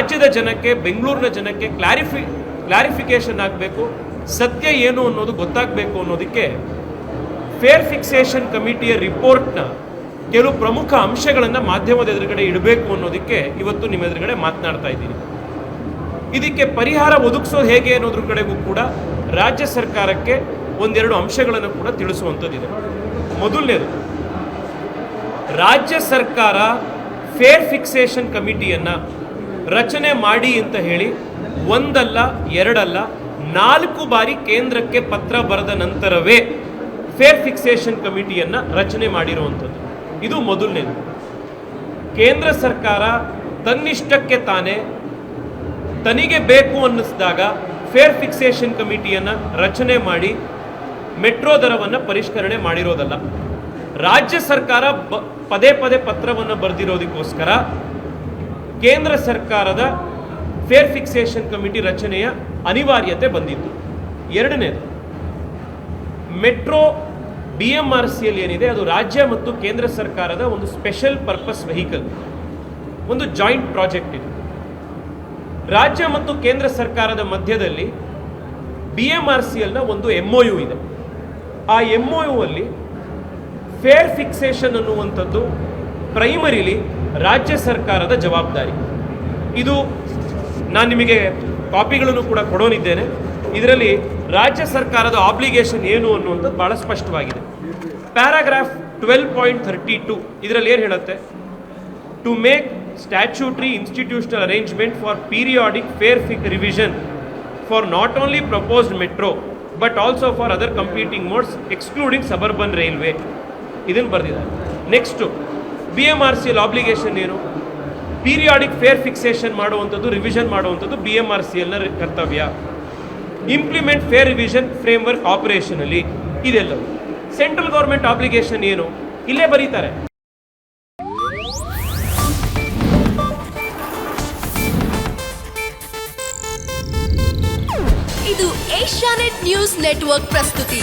ರಾಜ್ಯದ ಜನಕ್ಕೆ, ಬೆಂಗಳೂರಿನ ಜನಕ್ಕೆ ಕ್ಲಾರಿಫಿಕೇಶನ್ ಆಗಬೇಕು, ಸತ್ಯ ಏನು ಅನ್ನೋದು ಗೊತ್ತಾಗಬೇಕು ಅನ್ನೋದಕ್ಕೆ ಫೇರ್ ಫಿಕ್ಸೇಷನ್ ಕಮಿಟಿಯ ರಿಪೋರ್ಟ್ನ ಕೆಲವು ಪ್ರಮುಖ ಅಂಶಗಳನ್ನು ಮಾಧ್ಯಮದ ಎದುರುಗಡೆ ಇಡಬೇಕು ಅನ್ನೋದಕ್ಕೆ ಇವತ್ತು ನಿಮ್ಮ ಎದುರುಗಡೆ ಮಾತನಾಡ್ತಾ ಇದ್ದೀನಿ. ಇದಕ್ಕೆ ಪರಿಹಾರ ಒದಗಿಸೋದು ಹೇಗೆ ಅನ್ನೋದ್ರ ಕಡೆಗೂ ಕೂಡ ರಾಜ್ಯ ಸರ್ಕಾರಕ್ಕೆ ಒಂದೆರಡು ಅಂಶಗಳನ್ನು ಕೂಡ ತಿಳಿಸುವಂಥದ್ದಿದೆ. ಮೊದಲನೇದು, ರಾಜ್ಯ ಸರ್ಕಾರ ಫೇರ್ ಫಿಕ್ಸೇಷನ್ ಕಮಿಟಿಯನ್ನು ರಚನೆ ಮಾಡಿ ಅಂತ ಹೇಳಿ ಒಂದಲ್ಲ ಎರಡಲ್ಲ 4 ಬಾರಿ ಕೇಂದ್ರಕ್ಕೆ ಪತ್ರ ಬರೆದ ನಂತರವೇ ಫೇರ್ ಫಿಕ್ಸೇಷನ್ ಕಮಿಟಿಯನ್ನು ರಚನೆ ಮಾಡಿರುವಂಥದ್ದು. ಇದು ಮೊದಲನೇದು. ಕೇಂದ್ರ ಸರ್ಕಾರ ತನ್ನಿಷ್ಟಕ್ಕೆ ತಾನೇ ತನಿಗೆ ಬೇಕು ಅನ್ನಿಸಿದಾಗ ಫೇರ್ ಫಿಕ್ಸೇಷನ್ ಕಮಿಟಿಯನ್ನು ರಚನೆ ಮಾಡಿ ಮೆಟ್ರೋ ದರವನ್ನು ಪರಿಷ್ಕರಣೆ ಮಾಡಿರೋದಲ್ಲ. ರಾಜ್ಯ ಸರ್ಕಾರ ಪದೇ ಪದೇ ಪತ್ರವನ್ನು ಬರೆದಿರೋದಕ್ಕೋಸ್ಕರ ಕೇಂದ್ರ ಸರ್ಕಾರದ ಫೇರ್ ಫಿಕ್ಸೇಷನ್ ಕಮಿಟಿ ರಚನೆಯ ಅನಿವಾರ್ಯತೆ ಬಂದಿತ್ತು. ಎರಡನೇದು, ಮೆಟ್ರೋ BMRCL ಏನಿದೆ ಅದು ರಾಜ್ಯ ಮತ್ತು ಕೇಂದ್ರ ಸರ್ಕಾರದ ಒಂದು ಸ್ಪೆಷಲ್ ಪರ್ಪಸ್ ವೆಹಿಕಲ್, ಒಂದು ಜಾಯಿಂಟ್ ಪ್ರಾಜೆಕ್ಟ್ ಇದೆ. ರಾಜ್ಯ ಮತ್ತು ಕೇಂದ್ರ ಸರ್ಕಾರದ ಮಧ್ಯದಲ್ಲಿ BMRCLನ ಒಂದು MOU ಇದೆ. ಆ MOU ಅಲ್ಲಿ ಫೇರ್ ಫಿಕ್ಸೇಷನ್ ಅನ್ನುವಂಥದ್ದು ಪ್ರೈಮರಿಲಿ ರಾಜ್ಯ ಸರ್ಕಾರದ ಜವಾಬ್ದಾರಿ. ಇದು ನಾನು ನಿಮಗೆ ಕಾಪಿಗಳನ್ನು ಕೂಡ ಕೊಡೋನಿದ್ದೇನೆ. ಇದರಲ್ಲಿ ರಾಜ್ಯ ಸರ್ಕಾರದ ಆಬ್ಲಿಗೇಷನ್ ಏನು ಅನ್ನುವಂಥದ್ದು ಭಾಳ ಸ್ಪಷ್ಟವಾಗಿದೆ. ಪ್ಯಾರಾಗ್ರಾಫ್ 12.32 ಇದರಲ್ಲಿ ಏನು ಹೇಳುತ್ತೆ? To make statutory institutional arrangement for periodic fare revision for not only proposed metro but also for other competing modes excluding suburban railway, ಇದನ್ನು ಬರೆದಿದ್ದಾರೆ. ನೆಕ್ಸ್ಟು BMRCL ಆಬ್ಲಿಗೇಷನ್ ಏನು? ಪೀರಿಯಾಡಿಕ್ ಫೇರ್ ಫಿಕ್ಸೇಷನ್ ಮಾಡುವಂಥದ್ದು, ರಿವಿಷನ್ ಮಾಡುವಂಥದ್ದು BMRCLನ ಕರ್ತವ್ಯ. ಇಂಪ್ಲಿಮೆಂಟ್ ಫೇರ್ ರಿವಿಷನ್ ಫ್ರೇಮ್ವರ್ಕ್ ಆಪರೇಷನಲ್ಲಿ, ಇದೆಲ್ಲವೂ. Central government obligation ಏನು? ಇಲ್ಲೇ ಬರೀತಾರೆ. ಇದು ಏಷ್ಯಾನೆಟ್ ನ್ಯೂಸ್ ನೆಟ್ವರ್ಕ್ ಪ್ರಸ್ತುತಿ.